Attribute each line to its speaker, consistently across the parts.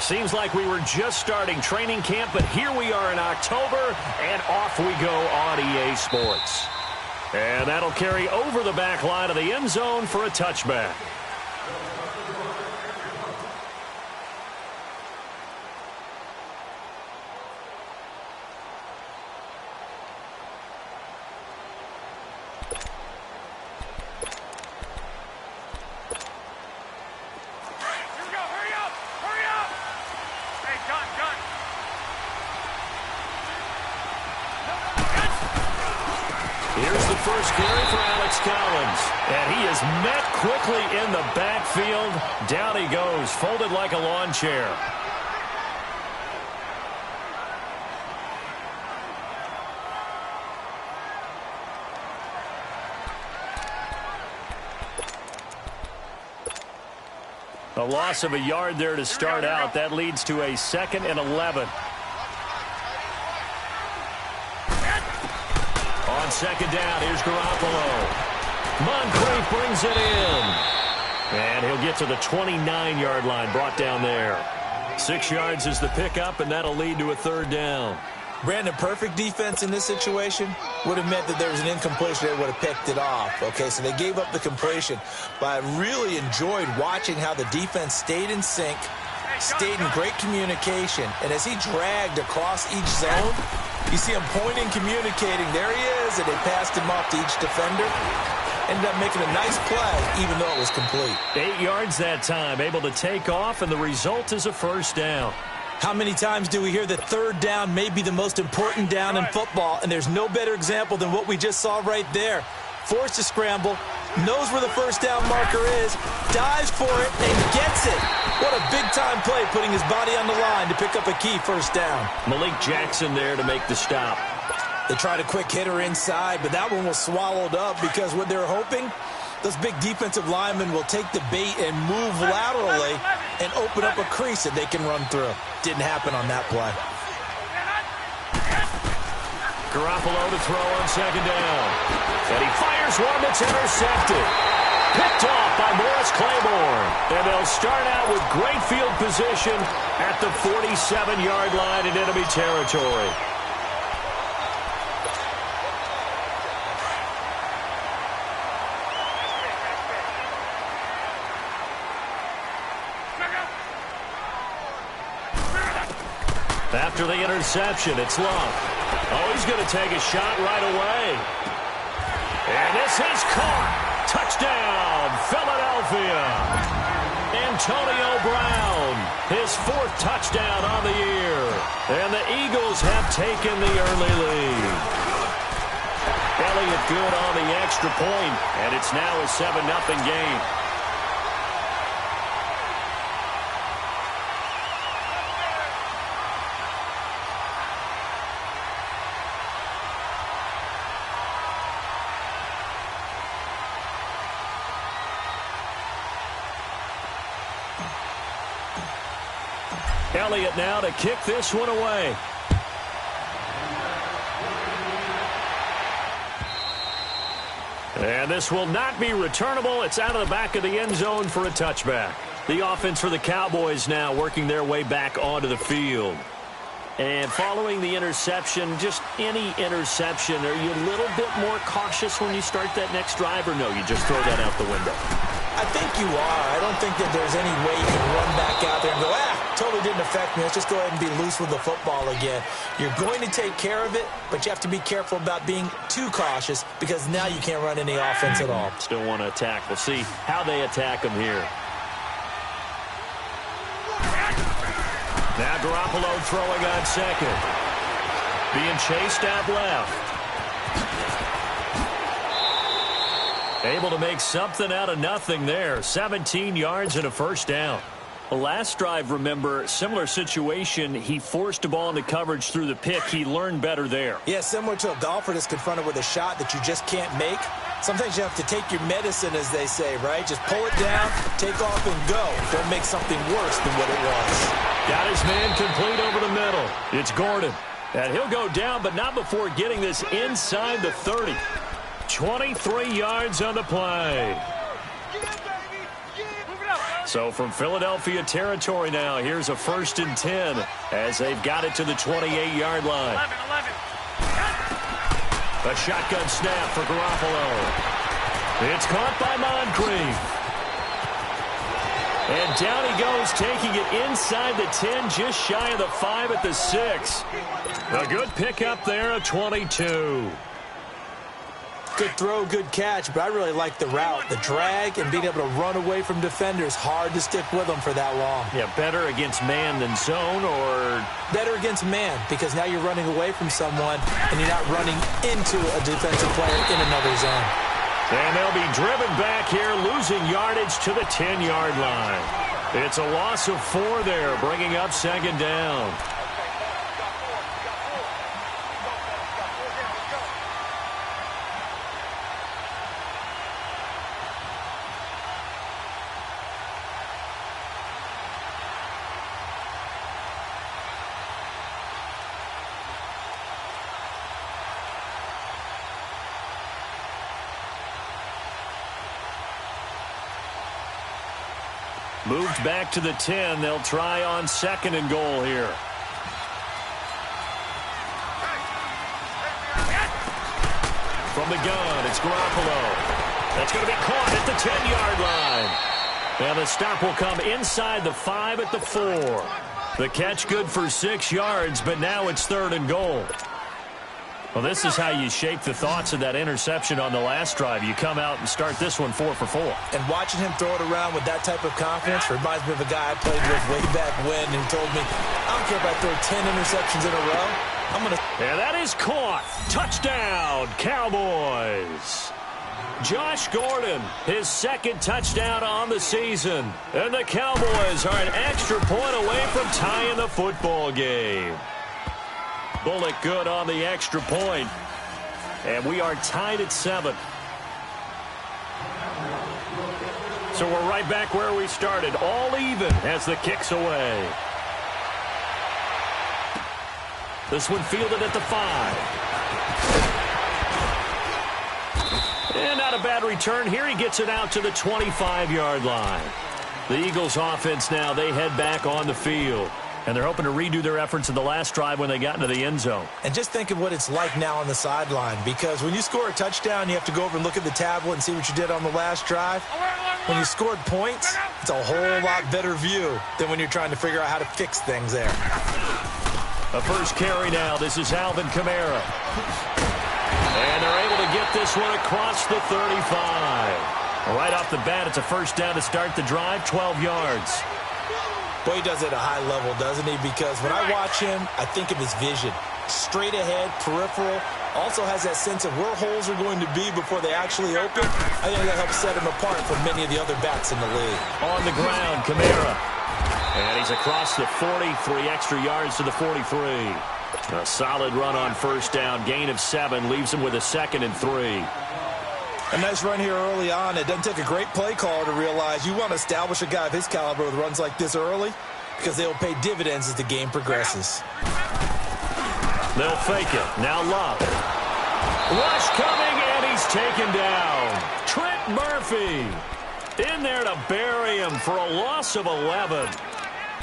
Speaker 1: Seems like we were just starting training camp, but here we are in October, and off we go on EA Sports. And that'll carry over the back line of the end zone for a touchback. Here's the first carry for Alex Collins. And he is met quickly in the backfield. Down he goes, folded like a lawn chair. A loss of a yard there to start out. That leads to a 2nd and 11. On 2nd down, here's Garoppolo. Moncrief brings it in. And he'll get to the 29-yard line, brought down there. 6 yards is the pickup, and that'll lead to a 3rd down.
Speaker 2: Brandon, perfect defense in this situation would have meant that there was an incompletion. They would have picked it off. Okay, so they gave up the completion. But I really enjoyed watching how the defense stayed in sync, stayed in great communication. And as he dragged across each zone, you see him pointing, communicating. There he is, and they passed him off to each defender. Ended up making a nice play, even though it was complete.
Speaker 1: 8 yards that time, able to take off, and the result is a 1st down.
Speaker 2: How many times do we hear that 3rd down may be the most important down in football, and there's no better example than what we just saw right there. Forced to scramble, knows where the 1st down marker is, dives for it, and gets it. What a big-time play, putting his body on the line to pick up a key 1st down.
Speaker 1: Malik Jackson there to make the stop.
Speaker 2: They tried a quick hitter inside, but that one was swallowed up because what they're hoping, those big defensive linemen will take the bait and move laterally and open up a crease that they can run through. Didn't happen on that play.
Speaker 1: Garoppolo to throw on 2nd down. And he fires one that's intercepted. Picked off by Morris Claiborne. And they'll start out with great field position at the 47-yard line in enemy territory. After the interception, it's Love. Oh, he's going to take a shot right away. And this is caught. Touchdown, Philadelphia. Antonio Brown, his 4th touchdown on the year. And the Eagles have taken the early lead. Elliott good on the extra point, and it's now a 7-0 game. Elliott now to kick this one away. And this will not be returnable. It's out of the back of the end zone for a touchback. The offense for the Cowboys now working their way back onto the field. And following the interception, just any interception, are you a little bit more cautious when you start that next drive, or no, you just throw that out the window?
Speaker 2: I think you are. I don't think that there's any way you can run back out there and go, totally didn't affect me. Let's just go ahead and be loose with the football again. You're going to take care of it, but you have to be careful about being too cautious because now you can't run any offense at all.
Speaker 1: Still want to attack. We'll see how they attack them here. Now Garoppolo throwing on 2nd. Being chased out left. Able to make something out of nothing there. 17 yards and a 1st down. The last drive, remember, similar situation. He forced a ball into coverage through the pick. He learned better there.
Speaker 2: Yeah, similar to a golfer that's confronted with a shot that you just can't make. Sometimes you have to take your medicine, as they say, right? Just pull it down, take off, and go. Don't make something worse than what it was.
Speaker 1: Got his man complete over the middle. It's Gordon. And he'll go down, but not before getting this inside the 30. 23 yards on the play. So from Philadelphia territory now, here's a 1st and 10 as they've got it to the 28-yard line.
Speaker 3: 11.
Speaker 1: A shotgun snap for Garoppolo. It's caught by Moncrief. And down he goes, taking it inside the 10, just shy of the 5 at the 6. A good pickup there, a 22.
Speaker 2: Good throw, good catch, but I really like the route, the drag, and being able to run away from defenders. Hard to stick with them for that long.
Speaker 1: Yeah, better against man than zone, or?
Speaker 2: Better against man, because now you're running away from someone, and you're not running into a defensive player in another zone.
Speaker 1: And they'll be driven back here, losing yardage to the 10-yard line. It's a loss of 4 there, bringing up 2nd down. Moved back to the 10. They'll try on 2nd and goal here. From the gun, it's Garoppolo. That's going to be caught at the 10-yard line. And the stop will come inside the 5 at the 4. The catch good for 6 yards, but now it's 3rd and goal. Well, this is how you shape the thoughts of that interception on the last drive. You come out and start this one 4 for 4.
Speaker 2: And watching him throw it around with that type of confidence reminds me of a guy I played with way back when who told me, I don't care if I throw 10 interceptions in a row. I'm going to...
Speaker 1: And that is caught. Touchdown, Cowboys. Josh Gordon, his 2nd touchdown on the season. And the Cowboys are an extra point away from tying the football game. Bullock good on the extra point. And we are tied at 7. So we're right back where we started. All even as the kick's away. This one fielded at the 5. And not a bad return. Here he gets it out to the 25-yard line. The Eagles offense now, they head back on the field. And they're hoping to redo their efforts in the last drive when they got into the end zone.
Speaker 2: And just think of what it's like now on the sideline, because when you score a touchdown, you have to go over and look at the tablet and see what you did on the last drive. When you scored points, it's a whole lot better view than when you're trying to figure out how to fix things there.
Speaker 1: A first carry now. This is Alvin Kamara. And they're able to get this one across the 35. Right off the bat, it's a first down to start the drive, 12 yards.
Speaker 2: Boy, he does it at a high level, doesn't he? Because when I watch him, I think of his vision. Straight ahead, peripheral. Also has that sense of where holes are going to be before they actually open. I think that helps set him apart from many of the other backs in the league.
Speaker 1: On the ground, Kamara. And he's across the 40, 3 extra yards to the 43. A solid run on first down. Gain of 7 leaves him with a 2nd and 3.
Speaker 2: A nice run here early on. It doesn't take a great play caller to realize you want to establish a guy of his caliber with runs like this early, because they'll pay dividends as the game progresses.
Speaker 1: They'll fake it. Now Love. Rush coming, and he's taken down. Trent Murphy in there to bury him for a loss of 11.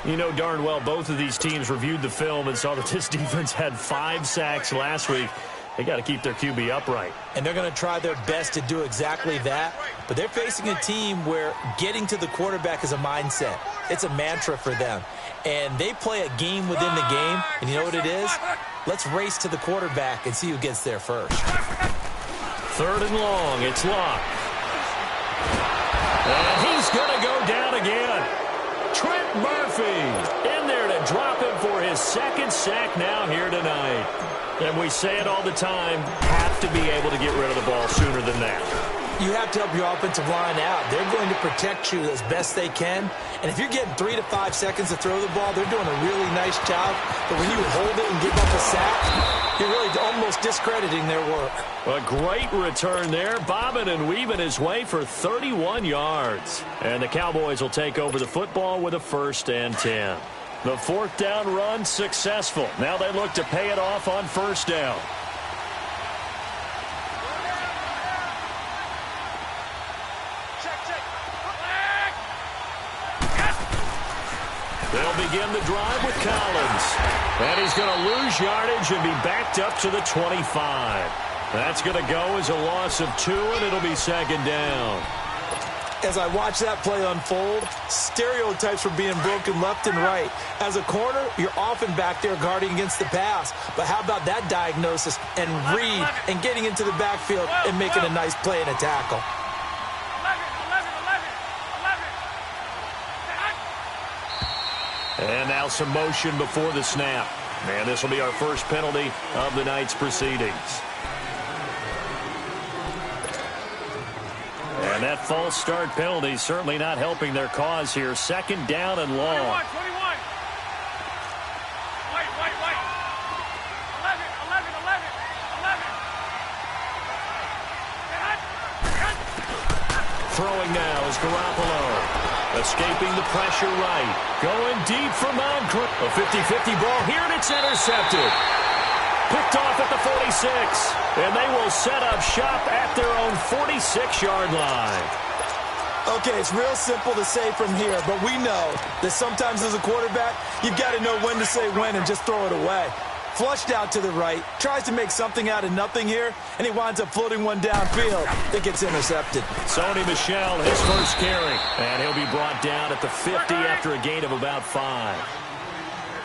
Speaker 1: You know darn well both of these teams reviewed the film and saw that this defense had 5 sacks last week. They got to keep their QB upright.
Speaker 2: And they're going to try their best to do exactly that. But they're facing a team where getting to the quarterback is a mindset. It's a mantra for them. And they play a game within the game. And you know what it is? Let's race to the quarterback and see who gets there first.
Speaker 1: 3rd and long. It's Locke. And he's going to go down again. Trent Murphy in there to drop him for his 2nd sack now here tonight. And we say it all the time, have to be able to get rid of the ball sooner than that.
Speaker 2: You have to help your offensive line out. They're going to protect you as best they can. And if you're getting 3 to 5 seconds to throw the ball, they're doing a really nice job. But when you hold it and give up a sack, you're really almost discrediting their work.
Speaker 1: A great return there, bobbing and weaving his way for 31 yards. And the Cowboys will take over the football with a 1st and 10. The 4th down run successful. Now they look to pay it off on 1st down. They'll begin the drive with Collins. And he's going to lose yardage and be backed up to the 25. That's going to go as a loss of 2, and it'll be second down.
Speaker 2: As I watch that play unfold, stereotypes were being broken left and right. As a corner, you're often back there guarding against the pass. But how about that diagnosis and read and getting into the backfield and making a nice play and a tackle?
Speaker 1: And now some motion before the snap. And this will be our first penalty of the night's proceedings. And that false start penalty certainly not helping their cause here. Second down and long.
Speaker 3: 21. Wait. 11.
Speaker 1: Throwing now is Garoppolo. Escaping the pressure right. Going deep for Moncrief. A 50-50 ball here, and it's intercepted. Picked off at the 46. And they will set up shop at their own 46-yard line.
Speaker 2: Okay, it's real simple to say from here, but we know that sometimes as a quarterback, you've got to know when to say when and just throw it away. Flushed out to the right, tries to make something out of nothing here, and he winds up floating one downfield that gets intercepted.
Speaker 1: Sony Michel, his first carry, and he'll be brought down at the 50 after a gain of about 5.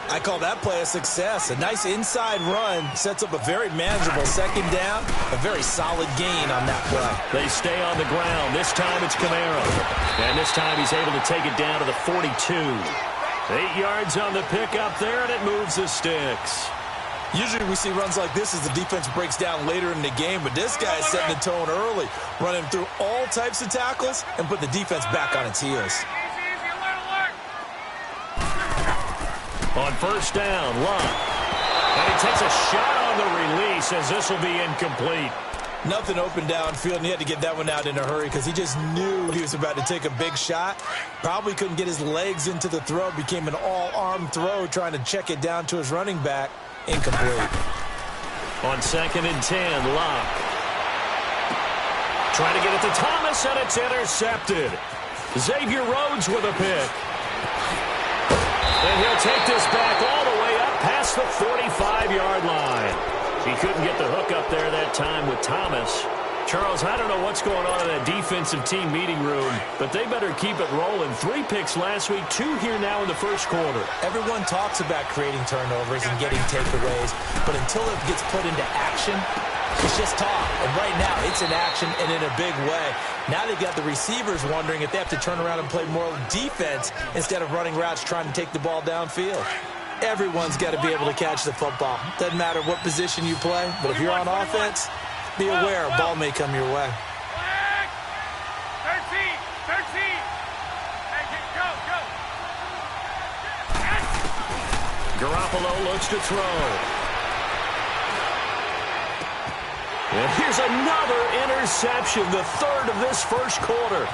Speaker 2: I call that play a success. A nice inside run sets up a very manageable second down, a very solid gain on that play.
Speaker 1: They stay on the ground. This time it's Camara, and this time he's able to take it down to the 42. 8 yards on the pickup there, and it moves the sticks.
Speaker 2: Usually we see runs like this as the defense breaks down later in the game, but this guy is setting the tone early, running through all types of tackles and put the defense back on its heels.
Speaker 3: Easy, alert.
Speaker 1: On first down, Love. And he takes a shot on the release as this will be incomplete.
Speaker 2: Nothing open downfield, and he had to get that one out in a hurry because he just knew he was about to take a big shot. Probably couldn't get his legs into the throw. Became an all-arm throw trying to check it down to his running back. Incomplete.
Speaker 1: On 2nd and 10, Love. Trying to get it to Thomas, and it's intercepted. Xavier Rhodes with a pick. And he'll take this back all the way up past the 45-yard line. He couldn't get the hook up there that time with Thomas. Charles, I don't know what's going on in that defensive team meeting room, but they better keep it rolling. 3 picks last week, 2 here now in the first quarter.
Speaker 2: Everyone talks about creating turnovers and getting takeaways, but until it gets put into action, it's just talk. And right now, it's in action and in a big way. Now they've got the receivers wondering if they have to turn around and play more defense instead of running routes trying to take the ball downfield. Everyone's got to be able to catch the football. Doesn't matter what position you play, but if you're on offense, be aware a ball may come your way.
Speaker 3: 13. Hey, go.
Speaker 1: Garoppolo looks to throw. And here's another interception, the 3rd of this first quarter.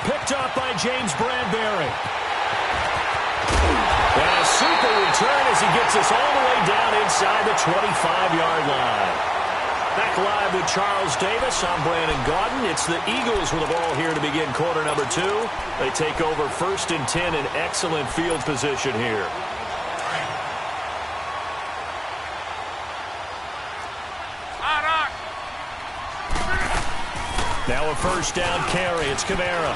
Speaker 1: Picked up by James Bradbury. And a super return as he gets us all the way down inside the 25-yard line. Back live with Charles Davis. I'm Brandon Gaudin. It's the Eagles with the ball here to begin quarter number 2. They take over 1st and 10 in excellent field position here. Now a first down carry. It's Camara.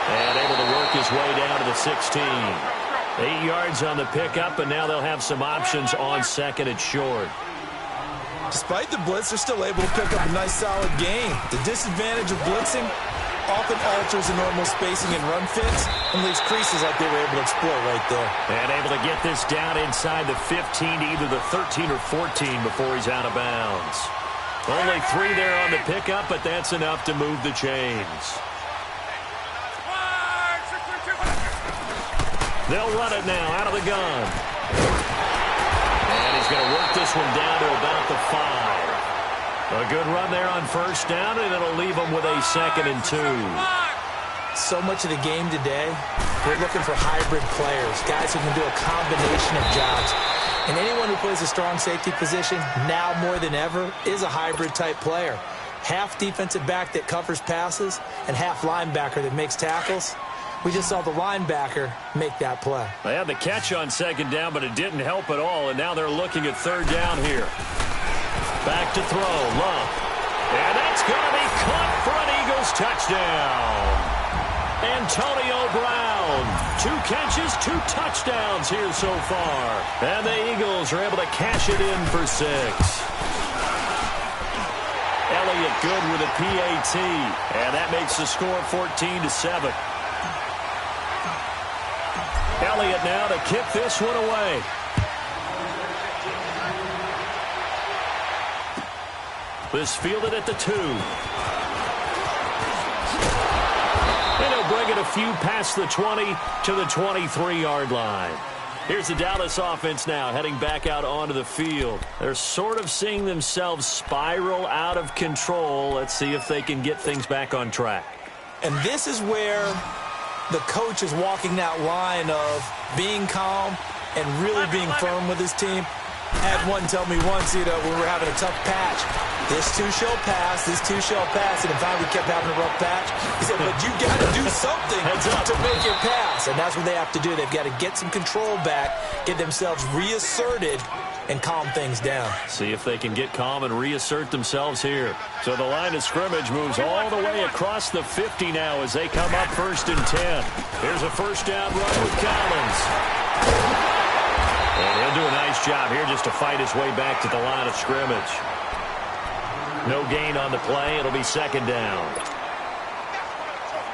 Speaker 1: And able to work his way down to the 16. 8 yards on the pickup, and now they'll have some options on 2nd and short.
Speaker 2: Despite the blitz, they're still able to pick up a nice, solid gain. The disadvantage of blitzing often alters the normal spacing and run fits and leaves creases like they were able to exploit right there.
Speaker 1: And able to get this down inside the 15 to either the 13 or 14 before he's out of bounds. Only 3 there on the pickup, but that's enough to move the chains. They'll run it now out of the gun. And he's going to work this one down to about the 5. A good run there on first down, and it'll leave them with a 2nd and 2.
Speaker 2: So much of the game today, we're looking for hybrid players, guys who can do a combination of jobs. And anyone who plays a strong safety position, now more than ever, is a hybrid-type player. Half defensive back that covers passes and half linebacker that makes tackles. We just saw the linebacker make that play.
Speaker 1: They had the catch on second down, but it didn't help at all, and now they're looking at third down here. Back to throw, Love. And that's going to be caught for an Eagles touchdown. Antonio Brown, 2 catches, 2 touchdowns here so far. And the Eagles are able to cash it in for 6. Elliott good with a PAT, and that makes the score 14-7. Elliott now to kick this one away. This fielded at the 2. And he'll bring it a few past the 20 to the 23-yard line. Here's the Dallas offense now heading back out onto the field. They're sort of seeing themselves spiral out of control. Let's see if they can get things back on track.
Speaker 2: And this is where the coach is walking that line of being calm and really being firm with his team. I had one tell me once, when we were having a tough patch, this too shall pass, this too shall pass, and finally we kept having a rough patch. He said, but you got to do something to make it pass, and that's what they have to do. They've got to get some control back, get themselves reasserted, and calm things down.
Speaker 1: See if they can get calm and reassert themselves here. So the line of scrimmage moves all the way across the 50 now as they come up 1st and 10. Here's a first down run with Collins. And he'll do a nice job here just to fight his way back to the line of scrimmage. No gain on the play. It'll be 2nd down.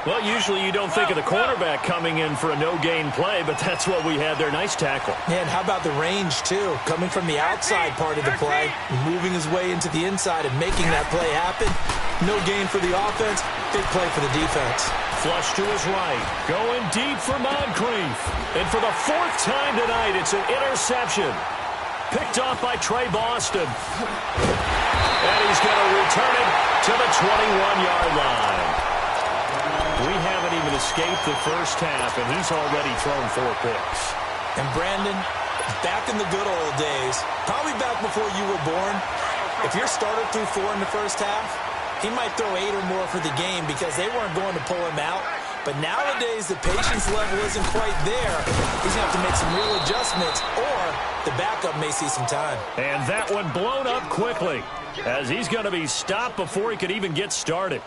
Speaker 1: Well, usually you don't think of the cornerback coming in for a no-gain play, but that's what we had there. Nice tackle.
Speaker 2: Yeah, and how about the range, too? Coming from the outside part of the play, moving his way into the inside and making that play happen. No gain for the offense, big play for the defense.
Speaker 1: Flush to his right, going deep for Moncrief. And for the 4th time tonight, it's an interception. Picked off by Trey Boston. And he's going to return it to the 21-yard line. We haven't even escaped the first half, and he's already thrown 4 picks.
Speaker 2: And Brandon, back in the good old days, probably back before you were born, if your starter threw 4 in the first half, he might throw 8 or more for the game because they weren't going to pull him out. But nowadays, the patience level isn't quite there. He's going to have to make some real adjustments, or the backup may see some time.
Speaker 1: And that one blown up quickly as he's going to be stopped before he could even get started.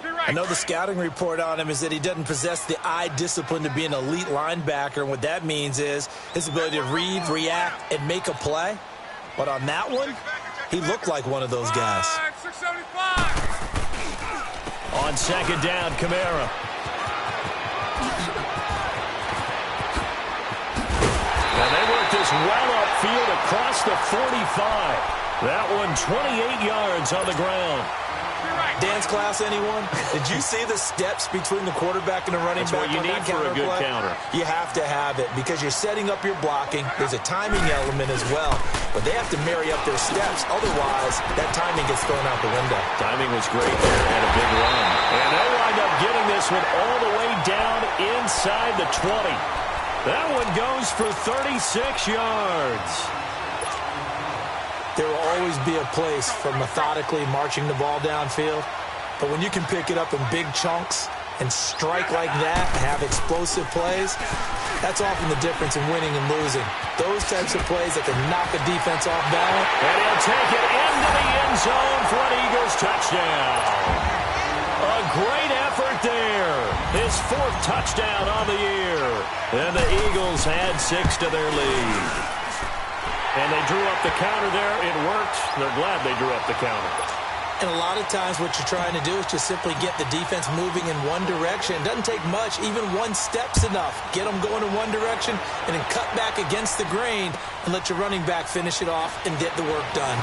Speaker 2: I know the scouting report on him is that he doesn't possess the eye discipline to be an elite linebacker, and what that means is his ability to read, react, and make a play. But on that one, he looked like one of those guys.
Speaker 3: 675.
Speaker 1: On 2nd down, Kamara. And they work this well upfield across the 45. That one 28 yards on the ground.
Speaker 2: Dance class, anyone? Did you see the steps between the quarterback and the running
Speaker 1: That's
Speaker 2: back
Speaker 1: what you
Speaker 2: on
Speaker 1: need
Speaker 2: that
Speaker 1: for a good
Speaker 2: play?
Speaker 1: counter.
Speaker 2: You have to have it because you're setting up your blocking. There's a timing element as well, but they have to marry up their steps. Otherwise, that timing gets thrown out the window.
Speaker 1: Timing was great there and a big run. And they'll wind up getting this one all the way down inside the 20. That one goes for 36 yards.
Speaker 2: There will always be a place for methodically marching the ball downfield. But when you can pick it up in big chunks and strike like that and have explosive plays, that's often the difference in winning and losing. Those types of plays that can knock a defense off balance.
Speaker 1: And he'll take it into the end zone for an Eagles touchdown. A great effort there. His 4th touchdown on the year. And the Eagles add 6 to their lead. And they drew up the counter there. It worked. They're glad they drew up the counter.
Speaker 2: And a lot of times what you're trying to do is just simply get the defense moving in one direction. It doesn't take much. Even 1 step's enough. Get them going in one direction and then cut back against the grain and let your running back finish it off and get the work done.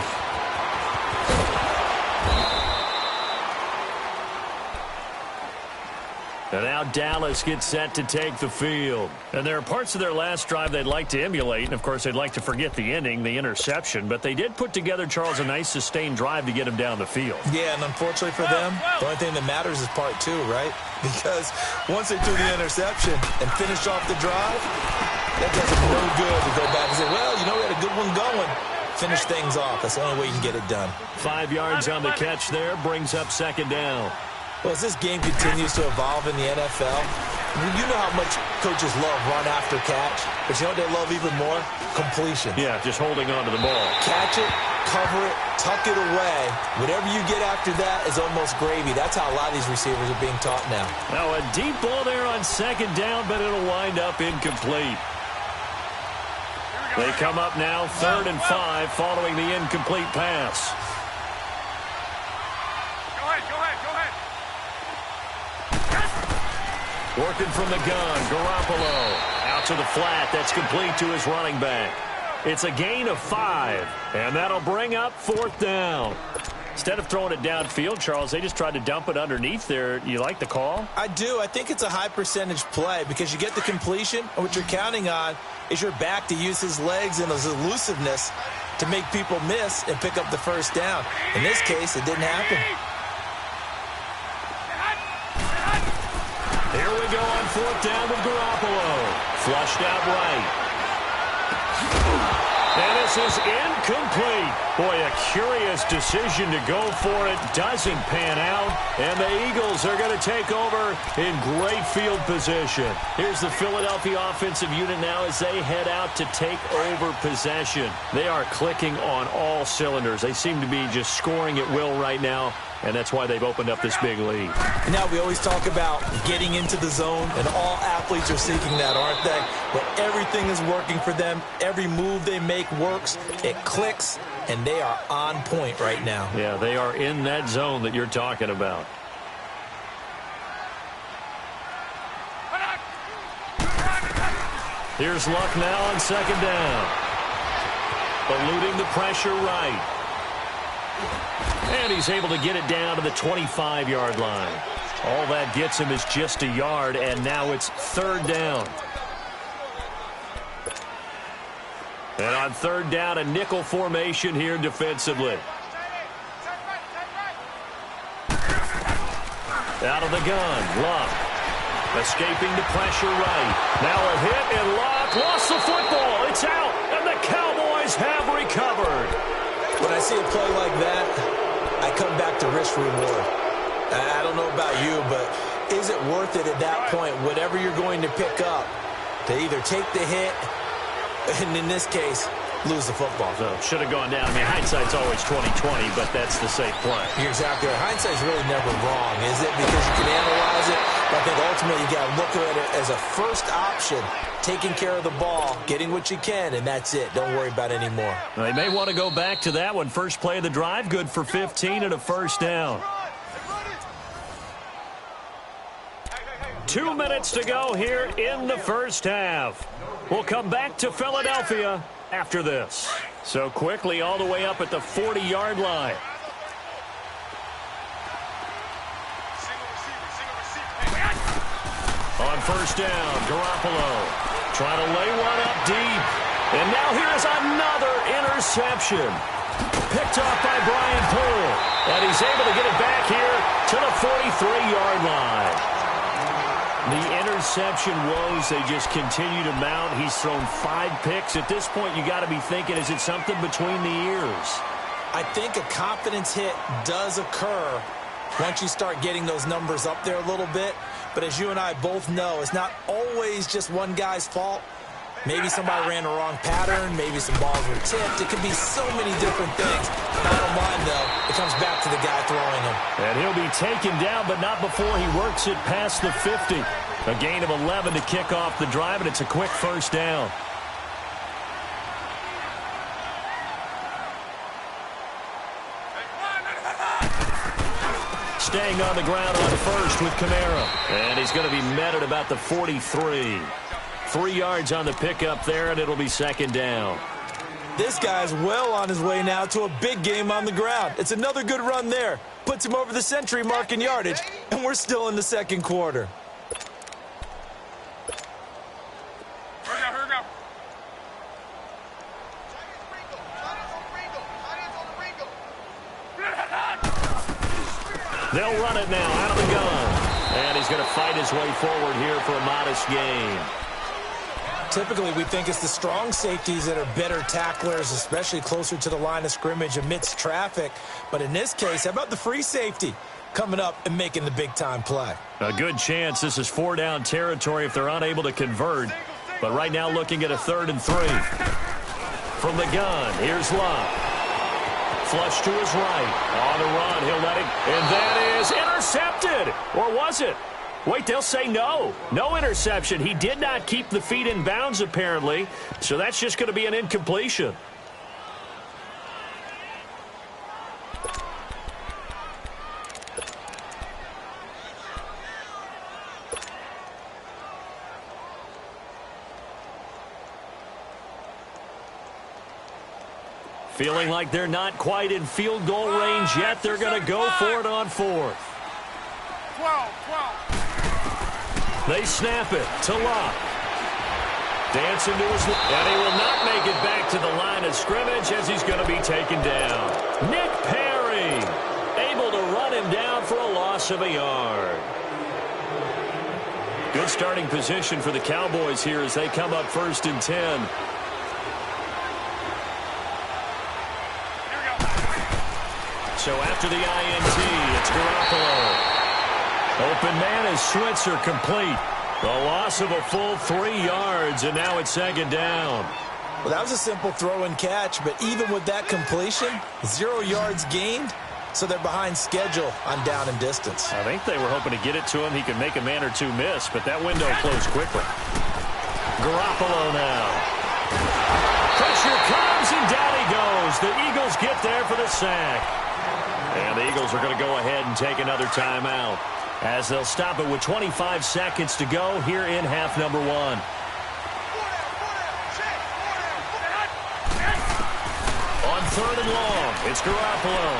Speaker 1: And now Dallas gets set to take the field. And there are parts of their last drive they'd like to emulate. And, of course, they'd like to forget the ending, the interception. But they did put together, Charles, a nice sustained drive to get him down the field.
Speaker 2: Yeah, and unfortunately for them, the only thing that matters is part 2, right? Because once they threw the interception and finished off the drive, that does them no good to go back and say, well, we had a good one going. Finish things off. That's the only way you can get it done.
Speaker 1: 5 yards on the catch there brings up 2nd down.
Speaker 2: Well, as this game continues to evolve in the NFL, you know how much coaches love run after catch, but you know what they love even more? Completion.
Speaker 1: Yeah, just holding on to the ball.
Speaker 2: Catch it, cover it, tuck it away. Whatever you get after that is almost gravy. That's how a lot of these receivers are being taught now.
Speaker 1: Now a deep ball there on second down, but it'll wind up incomplete. They come up now 3rd and 5 following the incomplete pass. Working from the gun, Garoppolo. Out to the flat, that's complete to his running back. It's a gain of 5, and that'll bring up 4th down. Instead of throwing it downfield, Charles, they just tried to dump it underneath there. You like the call?
Speaker 2: I do. I think it's a high percentage play because you get the completion, and what you're counting on is your back to use his legs and his elusiveness to make people miss and pick up the first down. In this case, it didn't happen.
Speaker 1: Here we go on 4th down with Garoppolo. Flushed out right. And this is incomplete. Boy, a curious decision to go for it. Doesn't pan out. And the Eagles are going to take over in great field position. Here's the Philadelphia offensive unit now as they head out to take over possession. They are clicking on all cylinders. They seem to be just scoring at will right now. And that's why they've opened up this big lead.
Speaker 2: Now, we always talk about getting into the zone, and all athletes are seeking that, aren't they? But everything is working for them. Every move they make works. It clicks, and they are on point right now.
Speaker 1: Yeah, they are in that zone that you're talking about. Here's Luck now on 2nd down. Eluding the pressure right. And he's able to get it down to the 25-yard line. All that gets him is just a yard, and now it's 3rd down. And on 3rd down, a nickel formation here defensively. Out of the gun, Luck. Escaping the pressure right. Now a hit, and Luck lost the football. It's out, and the Cowboys have recovered.
Speaker 2: When I see a play like that, I come back to risk reward. I don't know about you, but is it worth it at that point, whatever you're going to pick up, to either take the hit, and in this case, lose the football?
Speaker 1: So should have gone down. I mean, hindsight's always 20/20, but that's the safe play.
Speaker 2: You're exactly right. Hindsight's really never wrong, is it? Because you can analyze it, but I think ultimately you got to look at it as a first option, taking care of the ball, getting what you can, and that's it. Don't worry about it anymore.
Speaker 1: They may want to go back to that one. First play of the drive, good for 15 and a 1st down. 2 minutes to go here in the 1st half. We'll come back to Philadelphia after this. So quickly all the way up at the 40-yard line. On 1st down, Garoppolo trying to lay one up deep. And now here's another interception. Picked off by Brian Poole. And he's able to get it back here to the 43-yard line. The interception woes, they just continue to mount. He's thrown 5 picks. At this point, you got to be thinking, is it something between the ears?
Speaker 2: I think a confidence hit does occur once you start getting those numbers up there a little bit. But as you and I both know, it's not always just one guy's fault. Maybe somebody ran the wrong pattern. Maybe some balls were tipped. It could be so many different things. Bottom line, though, it comes back to the guy throwing them.
Speaker 1: And he'll be taken down, but not before he works it past the 50. A gain of 11 to kick off the drive, and it's a quick 1st down. Staying on the ground on 1st with Kamara. And he's going to be met at about the 43. 3 yards on the pickup there, and it'll be 2nd down.
Speaker 2: This guy's well on his way now to a big game on the ground. It's another good run there. Puts him over the century mark in yardage, and we're still in the 2nd quarter.
Speaker 3: Here we go.
Speaker 1: They'll run it now out of the gun. And he's going to fight his way forward here for a modest gain.
Speaker 2: Typically, we think it's the strong safeties that are better tacklers, especially closer to the line of scrimmage amidst traffic. But in this case, how about the free safety? coming up and making the big-time play.
Speaker 1: A good chance this is 4-down territory if they're unable to convert. But right now looking at a 3rd and 3. From the gun, here's Love. Flush to his right. On the run, he'll let it. And that is intercepted. Or was it? Wait, they'll say no. No interception. He did not keep the feet in bounds, apparently. So that's just going to be an incompletion. Feeling like they're not quite in field goal range yet. They're going to go for it on 4th.
Speaker 3: 12.
Speaker 1: They snap it to Locke. Dancing to his left. And he will not make it back to the line of scrimmage as he's going to be taken down. Nick Perry able to run him down for a loss of a yard. Good starting position for the Cowboys here as they come up 1st and 10. So after the INT, it's Garoppolo. Open man is Switzer complete. The loss of a full 3 yards, and now it's 2nd down.
Speaker 2: Well, that was a simple throw and catch, but even with that completion, 0 yards gained, so they're behind schedule on down and distance.
Speaker 1: I think they were hoping to get it to him. He could make a man or two miss, but that window closed quickly. Garoppolo now. Pressure comes, and down he goes. The Eagles get there for the sack. And the Eagles are going to go ahead and take another timeout as they'll stop it with 25 seconds to go here in half number 1. On 3rd and long, it's Garoppolo.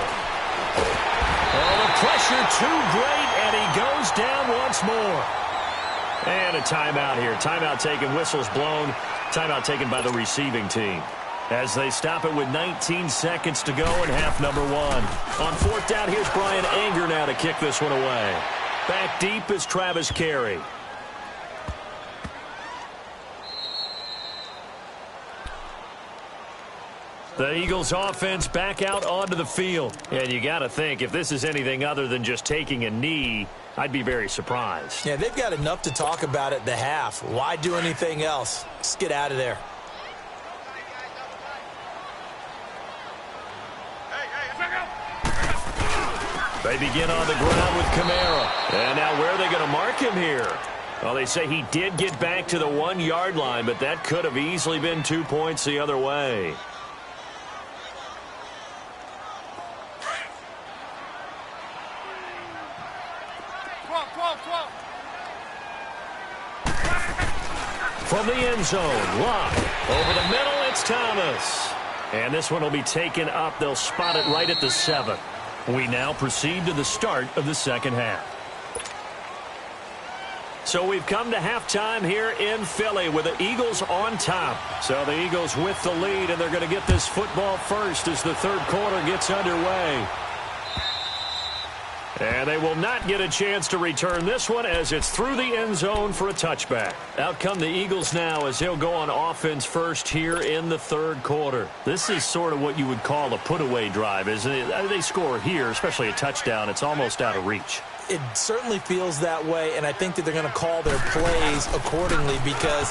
Speaker 1: Oh, the pressure too great, and he goes down once more. And a timeout here. Timeout taken, whistles blown. Timeout taken by the receiving team. As they stop it with 19 seconds to go in half number 1. On 4th down, here's Brian Anger now to kick this one away. Back deep is Travis Carey. The Eagles offense back out onto the field. And you got to think, if this is anything other than just taking a knee, I'd be very surprised.
Speaker 2: Yeah, they've got enough to talk about at the half. Why do anything else? Just get out of there.
Speaker 1: They begin on the ground with Kamara. And now where are they going to mark him here? Well, they say he did get back to the 1 yard line, but that could have easily been 2 points the other way. From the end zone, Locke. Over the middle, it's Thomas. And this one will be taken up. They'll spot it right at the 7. We now proceed to the start of the 2nd half. So we've come to halftime here in Philly with the Eagles on top. So the Eagles with the lead, and they're going to get this football first as the 3rd quarter gets underway. And they will not get a chance to return this one as it's through the end zone for a touchback. Out come the Eagles now as they'll go on offense first here in the 3rd quarter. This is sort of what you would call a put-away drive, isn't it? They score here, especially a touchdown. It's almost out of reach.
Speaker 2: It certainly feels that way, and I think that they're going to call their plays accordingly because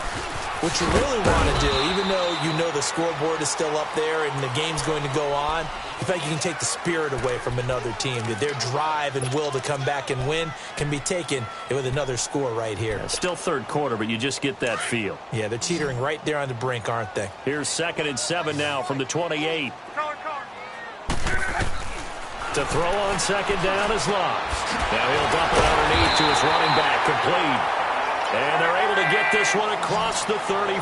Speaker 2: what you really want to do, even though you know the scoreboard is still up there and the game's going to go on, I think you can take the spirit away from another team. That their drive and will to come back and win can be taken with another score right here.
Speaker 1: Yeah, still 3rd quarter, but you just get that feel.
Speaker 2: Yeah, they're teetering right there on the brink, aren't they?
Speaker 1: Here's 2nd and 7 now from the 28. To throw on 2nd down is Locke. Now he'll dump it underneath to his running back, complete. And they're able to get this one across the 35.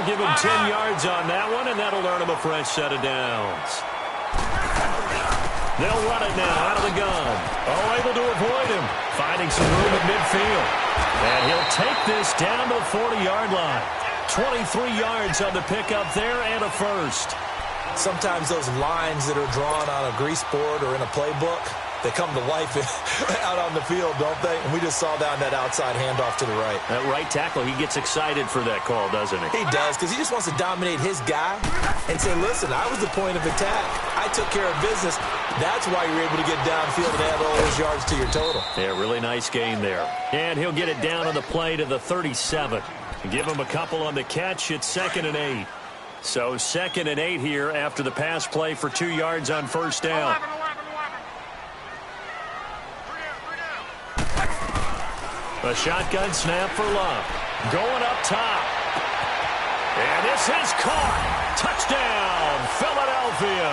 Speaker 1: Give him 10 yards on that one, and that'll earn him a fresh set of downs. They'll run it now out of the gun. Oh, able to avoid him. Finding some room at midfield. And he'll take this down to the 40-yard line. 23 yards on the pickup there and a first.
Speaker 2: Sometimes those lines that are drawn on a grease board or in a playbook, they come to life out on the field, don't they? And we just saw down that outside handoff to the right.
Speaker 1: That right tackle, he gets excited for that call, doesn't he?
Speaker 2: He does, because he just wants to dominate his guy and say, listen, I was the point of attack. I took care of business. That's why you're able to get downfield and add all those yards to your total.
Speaker 1: Yeah, really nice gain there. And he'll get it down on the play to the 37. Give him a couple on the catch. It's 2nd and 8. So 2nd and 8 here after the pass play for 2 yards on first down. A shotgun snap for Love. Going up top. And this is caught. Touchdown, Philadelphia.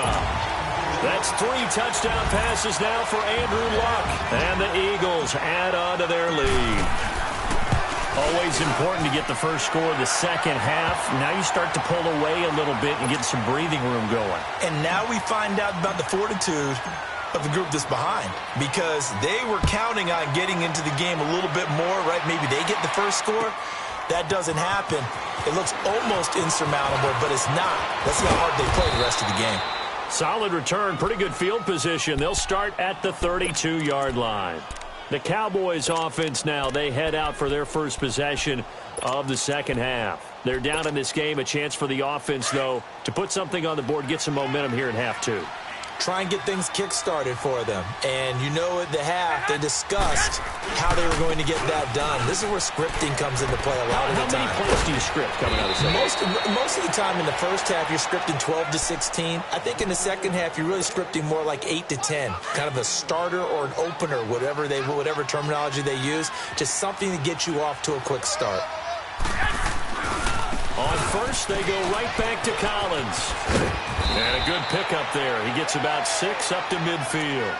Speaker 1: That's 3 touchdown passes now for Andrew Luck. And the Eagles add on to their lead. Always important to get the first score of the second half. Now you start to pull away a little bit and get some breathing room going.
Speaker 2: And now we find out about the fortitude of the group that's behind, because they were counting on getting into the game a little bit more, right? Maybe they get the first score. That doesn't happen. It looks almost insurmountable, but it's not. Let's see how hard they play the rest of the game.
Speaker 1: Solid return, pretty good field position. They'll start at the 32-yard line. The Cowboys offense now, they head out for their first possession of the second half. They're down in this game. A chance for the offense, though, to put something on the board, get some momentum here in half 2.
Speaker 2: Try and get things kick-started for them. And you know at the half, they discussed how they were going to get that done. This is where scripting comes into play a lot of the time.
Speaker 1: How many plays do you script coming out of the second?
Speaker 2: Most of the time in the first half, you're scripting 12 to 16. I think in the second half, you're really scripting more like 8 to 10. Kind of a starter or an opener, whatever terminology they use. Just something to get you off to a quick start.
Speaker 1: On first, they go right back to Collins. And a good pickup there. He gets about 6 up to midfield.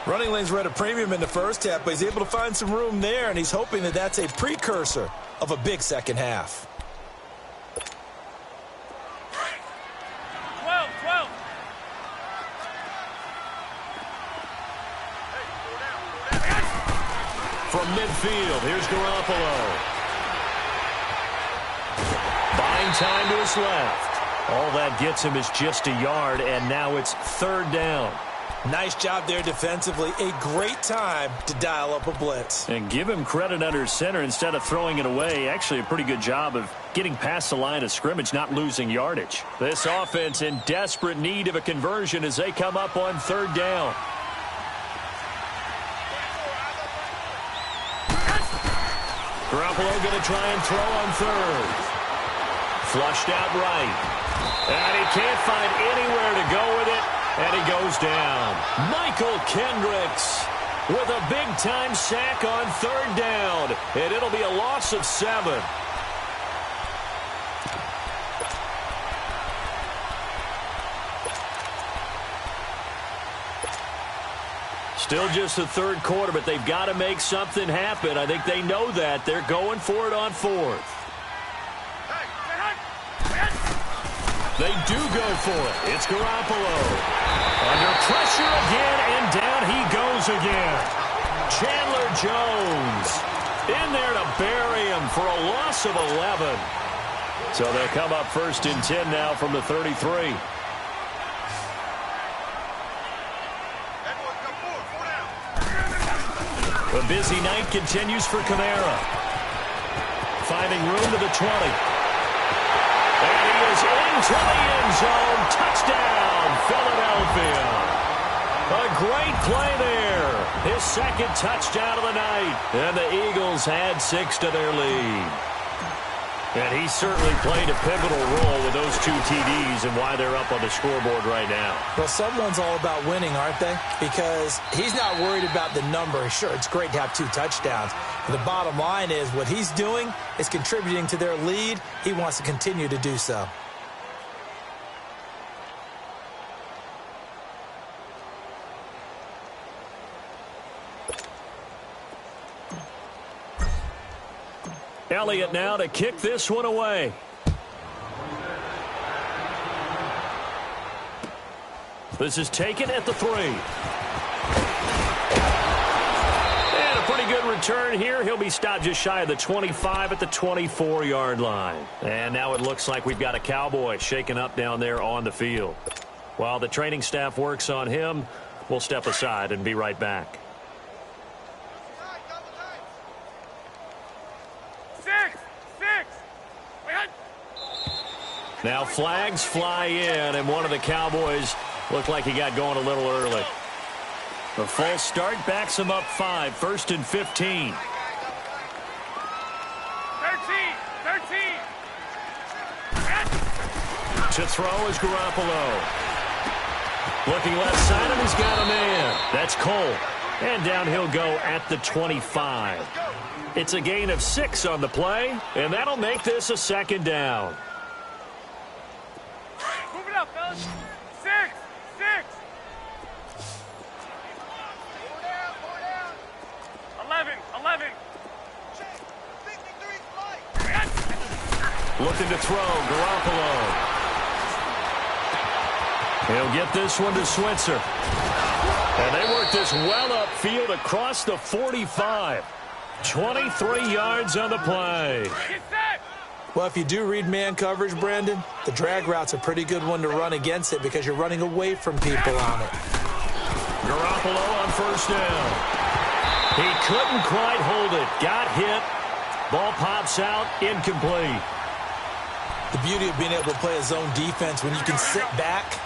Speaker 2: Running lanes were at a premium in the first half, but he's able to find some room there, and he's hoping that that's a precursor of a big second half.
Speaker 3: 12.
Speaker 1: From midfield, here's Garoppolo. Buying time to his left. All that gets him is just a yard, and now it's 3rd down.
Speaker 2: Nice job there defensively. A great time to dial up a blitz.
Speaker 1: And give him credit under center instead of throwing it away. Actually, a pretty good job of getting past the line of scrimmage, not losing yardage. This offense in desperate need of a conversion as they come up on 3rd down. Garoppolo going to try and throw on 3rd. Flushed out right. And he can't find anywhere to go with it, and he goes down. Michael Kendricks with a big-time sack on 3rd down, and it'll be a loss of 7. Still just the 3rd quarter, but they've got to make something happen. I think they know that. They're going for it on 4th. They do go for it. It's Garoppolo. Under pressure again, and down he goes again. Chandler Jones in there to bury him for a loss of 11. So they'll come up 1st and 10 now from the 33. A busy night continues for Kamara. Finding room to the 20. And he is into the end zone. Touchdown, Philadelphia. A great play there. His 2nd touchdown of the night. And the Eagles add 6 to their lead. And he certainly played a pivotal role with those 2 TDs and why they're up on the scoreboard right now.
Speaker 2: Well, someone's all about winning, aren't they? Because he's not worried about the number. Sure, it's great to have 2 touchdowns. But the bottom line is what he's doing is contributing to their lead. He wants to continue to do so.
Speaker 1: Elliott now to kick this one away. This is taken at the 3. And a pretty good return here. He'll be stopped just shy of the 25 at the 24-yard line. And now it looks like we've got a Cowboy shaken up down there on the field. While the training staff works on him, We'll step aside and be right back.
Speaker 3: 6.
Speaker 1: Now flags fly in, and one of the Cowboys looked like he got going a little early. The false start backs him up 5, 1st and 15.
Speaker 3: 13.
Speaker 1: To throw is Garoppolo. Looking left side, and he's got a man. That's Cole. And down he'll go at the 25. It's a gain of 6 on the play, and that'll make this a 2nd down.
Speaker 3: Move it up, fellas. 6. 11.
Speaker 1: Looking to throw, Garoppolo. He'll get this one to Switzer. And they work this well upfield across the 45. 23 yards on the play.
Speaker 3: Get set.
Speaker 2: Well, if you do read man coverage, Brandon, the drag route's a pretty good one to run against it because you're running away from people on it.
Speaker 1: Garoppolo on 1st down. He couldn't quite hold it. Got hit. Ball pops out. Incomplete.
Speaker 2: The beauty of being able to play a zone defense when you can sit back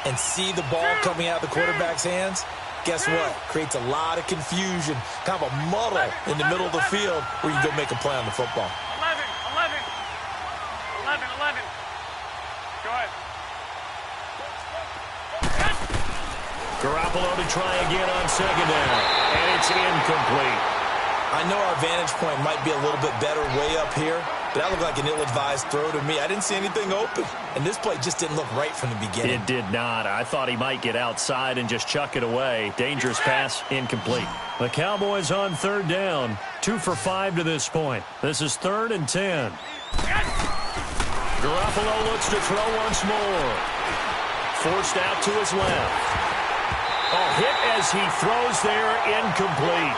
Speaker 2: and see the ball coming out of the quarterback's hands, guess what? Creates a lot of confusion, kind of a muddle in the middle of the field where you can go make a play on the football.
Speaker 3: 11. Go ahead.
Speaker 1: Garoppolo to try again on 2nd down. And it's incomplete.
Speaker 2: I know our vantage point might be a little bit better way up here, but that looked like an ill-advised throw to me. I didn't see anything open, and this play just didn't look right from the beginning.
Speaker 1: It did not. I thought he might get outside and just chuck it away. Dangerous pass, incomplete. The Cowboys on 3rd down, 2 for 5 to this point. This is 3rd and 10. Garoppolo looks to throw once more. Forced out to his left. A hit as he throws there, incomplete.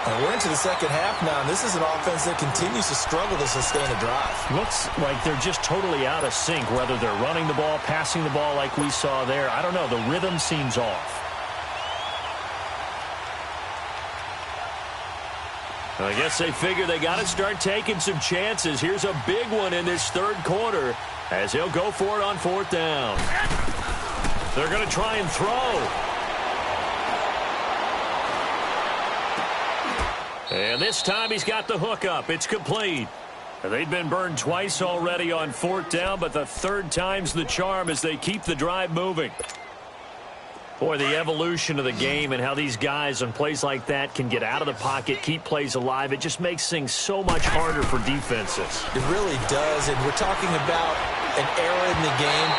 Speaker 2: And we're into the 2nd half now, and this is an offense that continues to struggle to sustain a drive.
Speaker 1: Looks like they're just totally out of sync, whether they're running the ball, passing the ball like we saw there. I don't know. The rhythm seems off. I guess they figure they got to start taking some chances. Here's a big one in this 3rd quarter as he'll go for it on 4th down. They're going to try and throw. And this time he's got the hook up. It's complete. They've been burned twice already on 4th down, but the 3rd time's the charm as they keep the drive moving. Boy, the evolution of the game and how these guys on plays like that can get out of the pocket, keep plays alive, it just makes things so much harder for defenses.
Speaker 2: It really does, and we're talking about an era in the game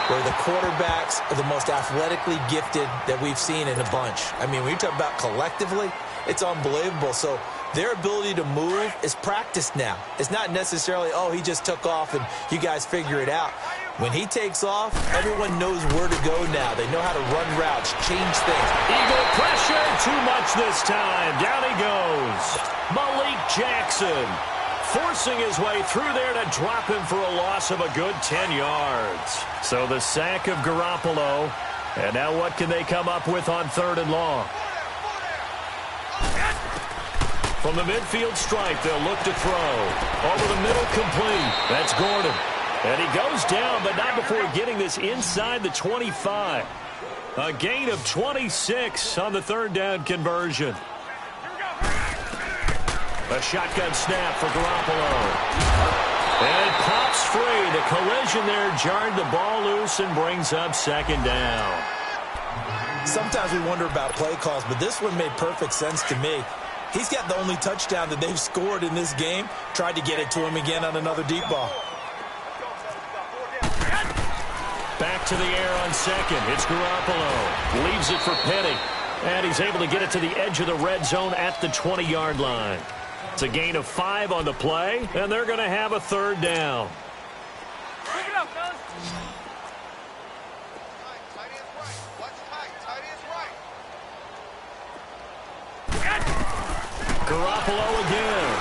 Speaker 2: where the quarterbacks are the most athletically gifted that we've seen in a bunch. I mean, when you talk about collectively, it's unbelievable. So their ability to move is practiced now. It's not necessarily, oh, he just took off and you guys figure it out. When he takes off, everyone knows where to go now. They know how to run routes, change things.
Speaker 1: Eagle pressure, too much this time. Down he goes. Malik Jackson forcing his way through there to drop him for a loss of a good 10 yards. So the sack of Garoppolo. And now what can they come up with on 3rd and long? From the midfield stripe, they'll look to throw. Over the middle, complete. That's Gordon. And he goes down, but not before getting this inside the 25. A gain of 26 on the 3rd down conversion. A shotgun snap for Garoppolo. And it pops free. The collision there jarred the ball loose and brings up 2nd down.
Speaker 2: Sometimes we wonder about play calls, but this one made perfect sense to me. He's got the only touchdown that they've scored in this game. Tried to get it to him again on another deep ball.
Speaker 1: Back to the air on 2nd. It's Garoppolo. Leaves it for Petty. And he's able to get it to the edge of the red zone at the 20-yard line. It's a gain of 5 on the play, and they're going to have a 3rd down.
Speaker 3: Move it up, fellas.
Speaker 1: Garoppolo again.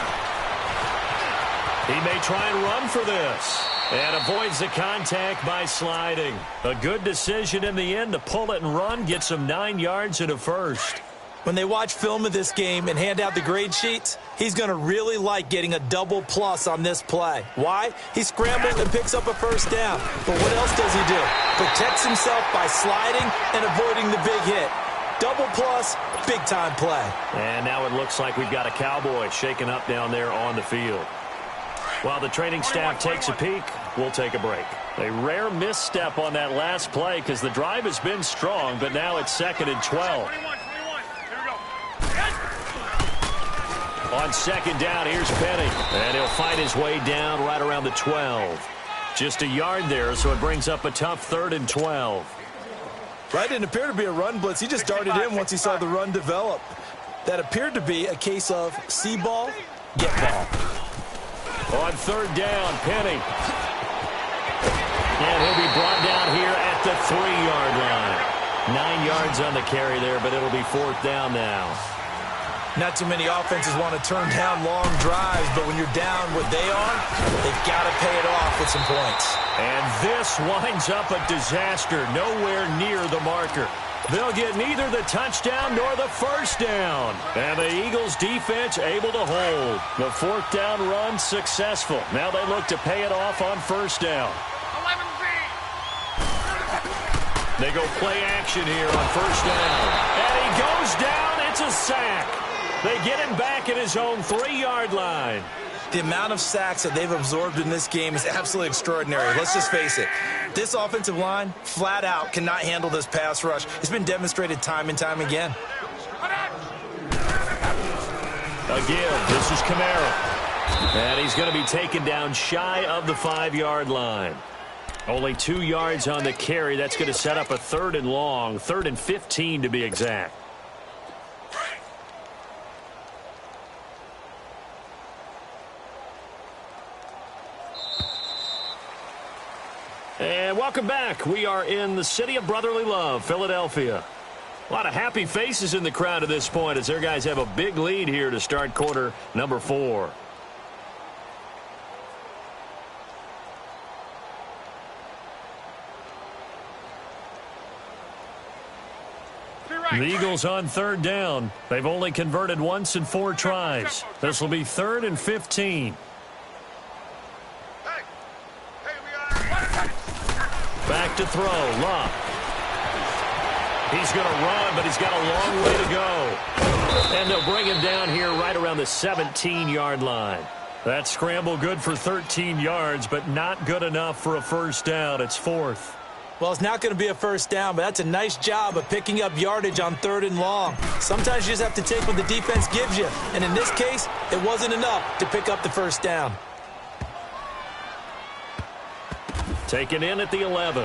Speaker 1: He may try and run for this. And avoids the contact by sliding. A good decision in the end to pull it and run. Gets him 9 yards and a first.
Speaker 2: When they watch film of this game and hand out the grade sheets, he's going to really like getting a double plus on this play. Why? He scrambles and picks up a first down. But what else does he do? Protects himself by sliding and avoiding the big hit. Double plus, big-time play.
Speaker 1: And now it looks like we've got a Cowboy shaken up down there on the field. While the training staff takes a peek, we'll take a break. A rare misstep on that last play because the drive has been strong, but now it's 2nd and 12. On 2nd down, here's Penny. And he'll fight his way down right around the 12. Just a yard there, so it brings up a tough 3rd and 12.
Speaker 2: Right, didn't appear to be a run blitz. He just darted in once he saw the run develop. That appeared to be a case of see ball, get ball.
Speaker 1: On 3rd down, Penny. And he'll be brought down here at the 3-yard line. 9 yards on the carry there, but it'll be 4th down now.
Speaker 2: Not too many offenses want to turn down long drives, but when you're down what they are, they've got to pay it off with some points.
Speaker 1: And this winds up a disaster, nowhere near the marker. They'll get neither the touchdown nor the first down. And the Eagles' defense able to hold. The 4th down run successful. Now they look to pay it off on 1st down.
Speaker 3: 11B.
Speaker 1: They go play action here on 1st down. And he goes down. It's a sack. They get him back at his own 3-yard line.
Speaker 2: The amount of sacks that they've absorbed in this game is absolutely extraordinary. Let's just face it. This offensive line, flat out, cannot handle this pass rush. It's been demonstrated time and time again.
Speaker 1: Again, this is Kamara. And he's going to be taken down shy of the 5-yard line. Only 2 yards on the carry. That's going to set up a 3rd and long, 3rd and 15 to be exact. And welcome back. We are in the city of brotherly love, Philadelphia. A lot of happy faces in the crowd at this point as their guys have a big lead here to start quarter number 4. The Eagles on 3rd down. They've only converted once in 4 tries. This will be 3rd and 15. Back to throw, Love. He's going to run, but he's got a long way to go. And they'll bring him down here right around the 17-yard line. That scramble good for 13 yards, but not good enough for a first down. It's 4th.
Speaker 2: Well, it's not going to be a first down, but that's a nice job of picking up yardage on 3rd and long. Sometimes you just have to take what the defense gives you. And in this case, it wasn't enough to pick up the first down.
Speaker 1: Taken in at the 11.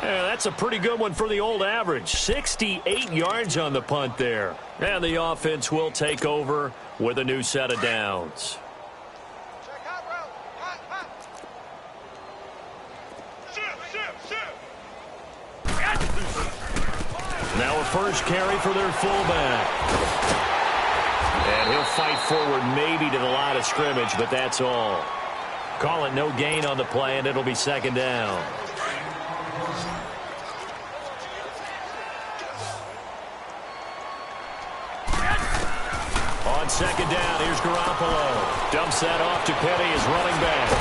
Speaker 1: Yeah, that's a pretty good one for the old average. 68 yards on the punt there. And the offense will take over with a new set of downs. Now a first carry for their fullback. And he'll fight forward maybe to the line of scrimmage, but that's all. Call it no gain on the play, and it'll be 2nd down. On 2nd down, here's Garoppolo. Dumps that off to Penny as running back.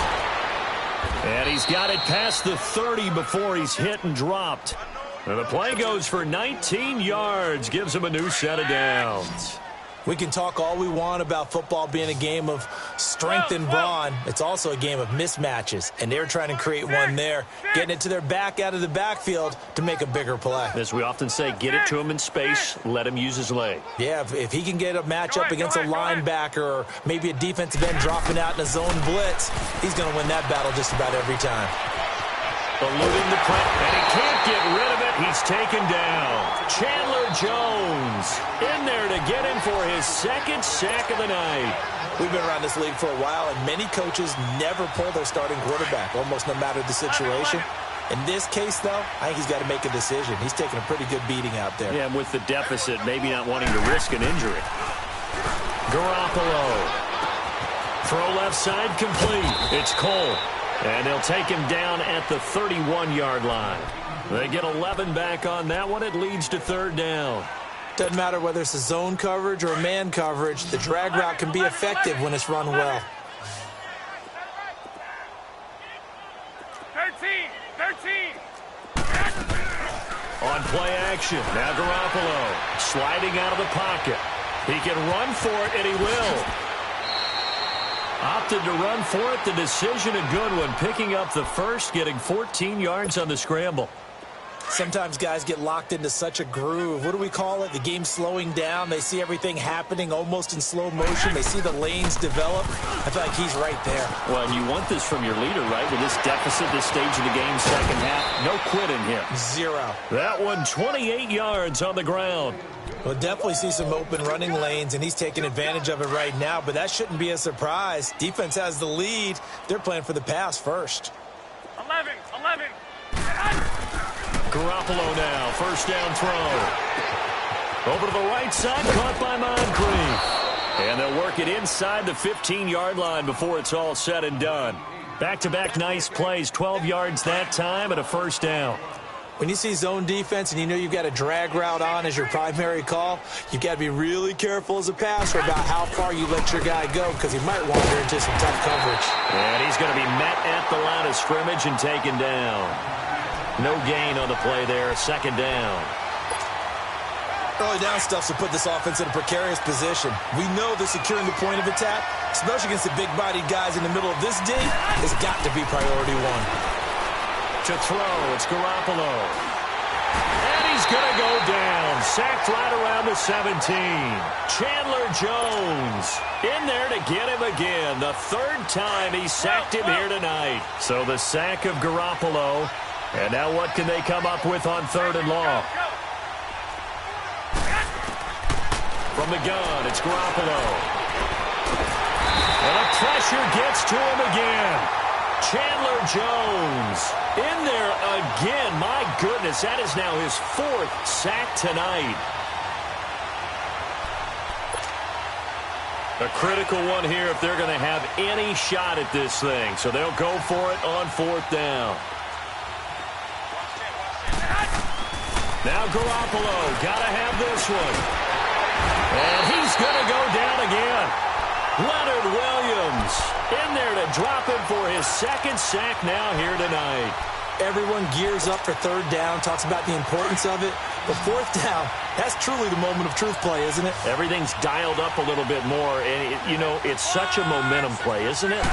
Speaker 1: And he's got it past the 30 before he's hit and dropped. And the play goes for 19 yards, gives him a new set of downs.
Speaker 2: We can talk all we want about football being a game of strength and brawn. It's also a game of mismatches, and they're trying to create one there, getting it to their back out of the backfield to make a bigger play.
Speaker 1: As we often say, get it to him in space, let him use his leg.
Speaker 2: Yeah, if he can get a matchup against a linebacker or maybe a defensive end dropping out in a zone blitz, he's going to win that battle just about every time.
Speaker 1: Eluding the press, and he can't get rid of it. He's taken down. Chandler Jones in there to get him for his 2nd sack of the night.
Speaker 2: We've been around this league for a while, and many coaches never pull their starting quarterback, almost no matter the situation. In this case, though, I think he's got to make a decision. He's taking a pretty good beating out there.
Speaker 1: Yeah, and with the deficit, maybe not wanting to risk an injury. Garoppolo Throw left side complete. It's Cole. And they'll take him down at the 31-yard line. They get 11 back on that one. It leads to third down.
Speaker 2: Doesn't matter whether it's a zone coverage or a man coverage. The drag route can be effective when it's run well.
Speaker 3: 13.
Speaker 1: On play action, now Garoppolo sliding out of the pocket. He can run for it, and he will. Opted to run for it. The decision a good one, picking up the first, getting 14 yards on the scramble.
Speaker 2: Sometimes guys get locked into such a groove. What do we call it? The game slowing down. They see everything happening almost in slow motion. They see the lanes develop. I feel like he's right there.
Speaker 1: Well, and you want this from your leader, right? With this deficit, this stage of the game, second half, no quitting here.
Speaker 2: 0.
Speaker 1: That one, 28 yards on the ground.
Speaker 2: We'll definitely see some open running lanes, and he's taking advantage of it right now, but that shouldn't be a surprise. Defense has the lead. They're playing for the pass first.
Speaker 3: 11.
Speaker 1: Garoppolo now, first down throw. Over to the right side, caught by Moncrief. And they'll work it inside the 15-yard line before it's all said and done. Back-to-back nice plays, 12 yards that time and a first down.
Speaker 2: When you see zone defense and you know you've got a drag route on as your primary call, you've got to be really careful as a passer about how far you let your guy go because he might wander into some tough coverage.
Speaker 1: And he's going to be met at the line of scrimmage and taken down. No gain on the play there, second down.
Speaker 2: Early down stuff to put this offense in a precarious position. We know that securing the point of attack, especially against the big-bodied guys in the middle of this D, has got to be priority one.
Speaker 1: To throw, it's Garoppolo. And he's going to go down. Sacked right around the 17. Chandler Jones in there to get him again. The third time he sacked him here tonight. So the sack of Garoppolo. And now what can they come up with on third and long? From the gun, it's Garoppolo. And the pressure gets to him again. Chandler Jones in there again. My goodness, that is now his fourth sack tonight. A critical one here if they're going to have any shot at this thing. So they'll go for it on fourth down. Now Garoppolo, got to have this one. And he's going to go down again. Leonard Williams in there to drop him for his second sack now here tonight.
Speaker 2: Everyone gears up for third down, talks about the importance of it. But fourth down, that's truly the moment of truth play, isn't it?
Speaker 1: Everything's dialed up a little bit more. And, it's such a momentum play, isn't it?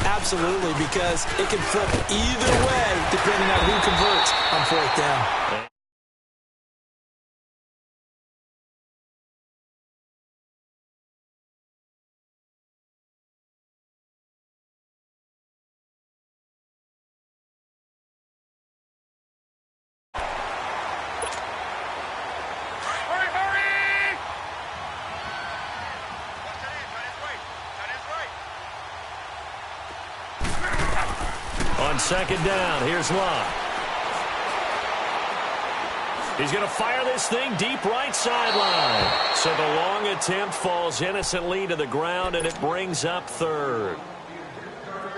Speaker 2: Absolutely, because it can flip either way depending on who converts on fourth down.
Speaker 1: On second down, here's Locke. He's going to fire this thing deep right sideline. So the long attempt falls innocently to the ground, and it brings up third.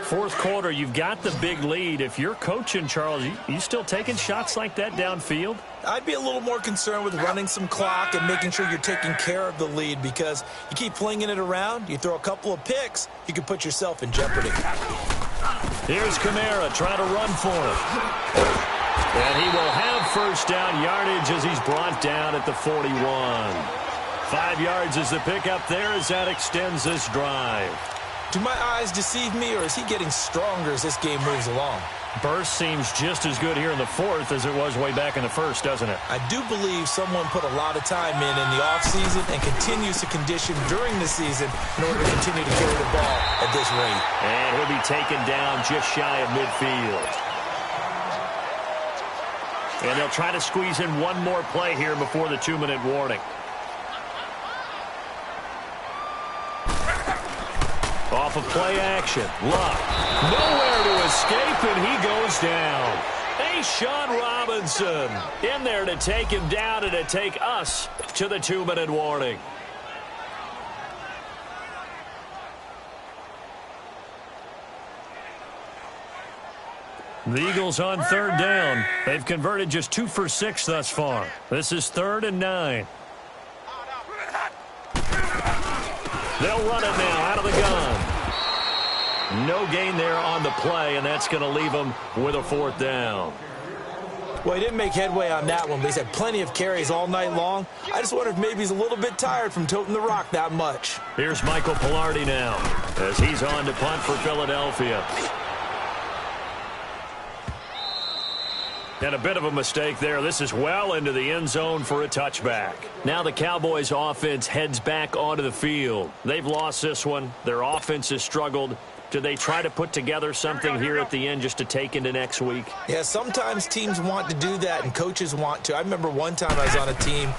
Speaker 1: Fourth quarter, you've got the big lead. If you're coaching, Charles, you still taking shots like that downfield?
Speaker 2: I'd be a little more concerned with running some clock and making sure you're taking care of the lead because you keep flinging it around, you throw a couple of picks, you can put yourself in jeopardy.
Speaker 1: Here's Kamara trying to run for it. And he will have first down yardage as he's brought down at the 41. 5 yards is the pickup there as that extends this drive.
Speaker 2: Do my eyes deceive me, or is he getting stronger as this game moves along?
Speaker 1: Burst seems just as good here in the fourth as it was way back in the first, doesn't it?
Speaker 2: I do believe someone put a lot of time in the offseason and continues to condition during the season in order to continue to carry the ball at this rate.
Speaker 1: And he'll be taken down just shy of midfield. And they'll try to squeeze in one more play here before the 2-minute warning. Off of play action. Luck. Nowhere to escape, and he goes down. Sean Robinson in there to take him down and to take us to the 2-minute warning. The Eagles on third down. They've converted just 2 for 6 thus far. This is 3rd and 9. They'll run it now out of the gun. No gain there on the play, and that's going to leave them with a 4th down.
Speaker 2: Well, he didn't make headway on that one, but he's had plenty of carries all night long. I just wonder if maybe he's a little bit tired from toting the rock that much.
Speaker 1: Here's Michael Pilardi now as he's on to punt for Philadelphia. And a bit of a mistake there. This is well into the end zone for a touchback. Now the Cowboys offense heads back onto the field. They've lost this one. Their offense has struggled. Do they try to put together something here at the end just to take into next week?
Speaker 2: Yeah, sometimes teams want to do that and coaches want to. I remember one time I was on a team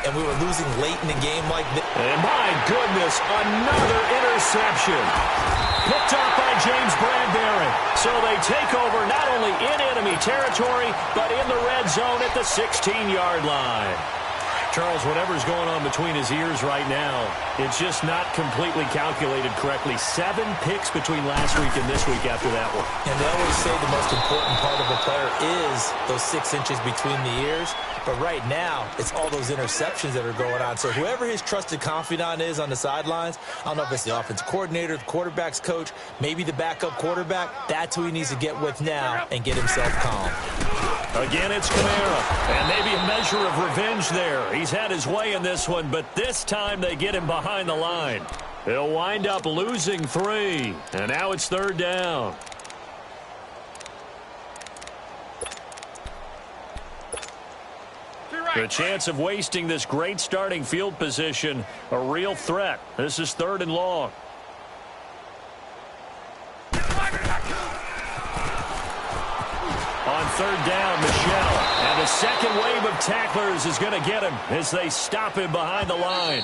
Speaker 2: and we were losing late in the game like this.
Speaker 1: And my goodness, another interception. Picked off by James Bradbury. So they take over not only in enemy territory, but in the red zone at the 16-yard line. Charles, whatever's going on between his ears right now, it's just not completely calculated correctly. 7 picks between last week and this week after that one.
Speaker 2: And they always say the most important part of a player is those 6 inches between the ears. But right now, it's all those interceptions that are going on. So whoever his trusted confidant is on the sidelines, I don't know if it's the offensive coordinator, the quarterback's coach, maybe the backup quarterback, that's who he needs to get with now and get himself calm.
Speaker 1: Again, it's Kamara, and maybe a measure of revenge there. He's had his way in this one, but this time they get him behind the line. He'll wind up losing 3, and now it's 3rd down. The chance of wasting this great starting field position, a real threat. This is 3rd and long. On 3rd down, Michel. And the second wave of tacklers is going to get him as they stop him behind the line.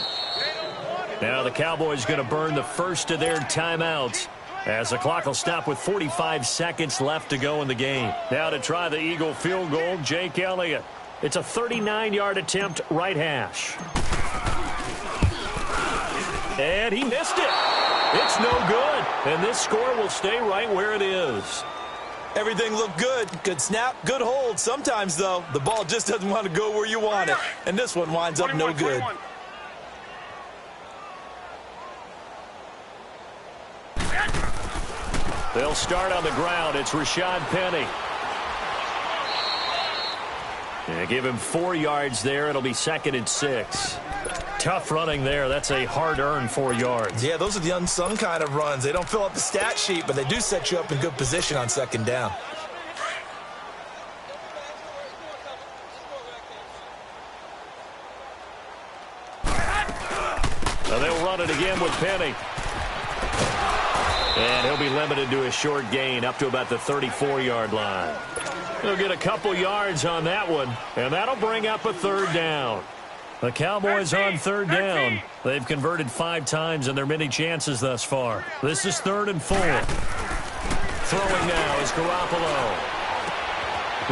Speaker 1: Now the Cowboys going to burn the first of their timeouts as the clock will stop with 45 seconds left to go in the game. Now to try the Eagle field goal, Jake Elliott. It's a 39-yard attempt, right hash. And he missed it. It's no good. And this score will stay right where it is.
Speaker 2: Everything looked good. Good snap, good hold. Sometimes, though, the ball just doesn't want to go where you want it. And this one winds up no good.
Speaker 3: 21.
Speaker 1: They'll start on the ground. It's Rashad Penny. And give him 4 yards there. It'll be 2nd and 6. Tough running there. That's a hard-earned 4 yards.
Speaker 2: Yeah, those are the unsung kind of runs. They don't fill up the stat sheet, but they do set you up in good position on 2nd down.
Speaker 1: Now they'll run it again with Penny. And he'll be limited to a short gain up to about the 34-yard line. He'll get a couple yards on that one, and that'll bring up a 3rd down. The Cowboys on 3rd down. They've converted 5 times in their many chances thus far. This is 3rd and 4. Throwing now is Garoppolo.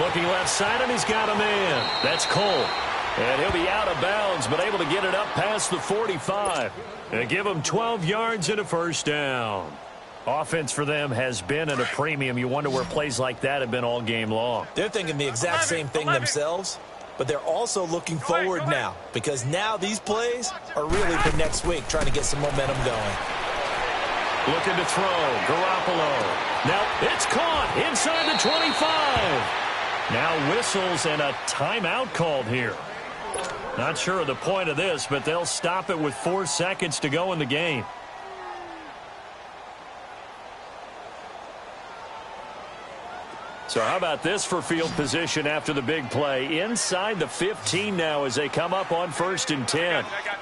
Speaker 1: Looking left side, and he's got a man. That's Cole. And he'll be out of bounds, but able to get it up past the 45. And give him 12 yards and a 1st down. Offense for them has been at a premium. You wonder where plays like that have been all game long.
Speaker 2: They're thinking the exact same thing themselves, but they're also looking forward now because now these plays are really for next week, trying to get some momentum going.
Speaker 1: Looking to throw. Garoppolo. Now it's caught inside the 25. Now whistles and a timeout called here. Not sure of the point of this, but they'll stop it with 4 seconds to go in the game. So how about this for field position after the big play? Inside the 15 now as they come up on 1st and 10.
Speaker 3: I got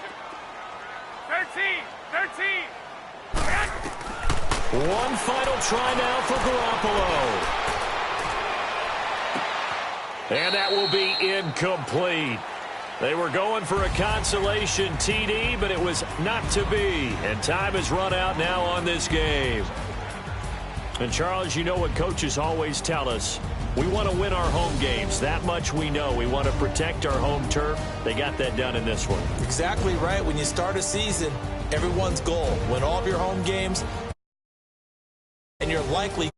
Speaker 3: you. 13.
Speaker 1: One final try now for Garoppolo. And that will be incomplete. They were going for a consolation TD, but it was not to be. And time has run out now on this game. And, Charles, you know what coaches always tell us. We want to win our home games. That much we know. We want to protect our home turf. They got that done in this one.
Speaker 2: Exactly right. When you start a season, everyone's goal, win all of your home games, and you're likely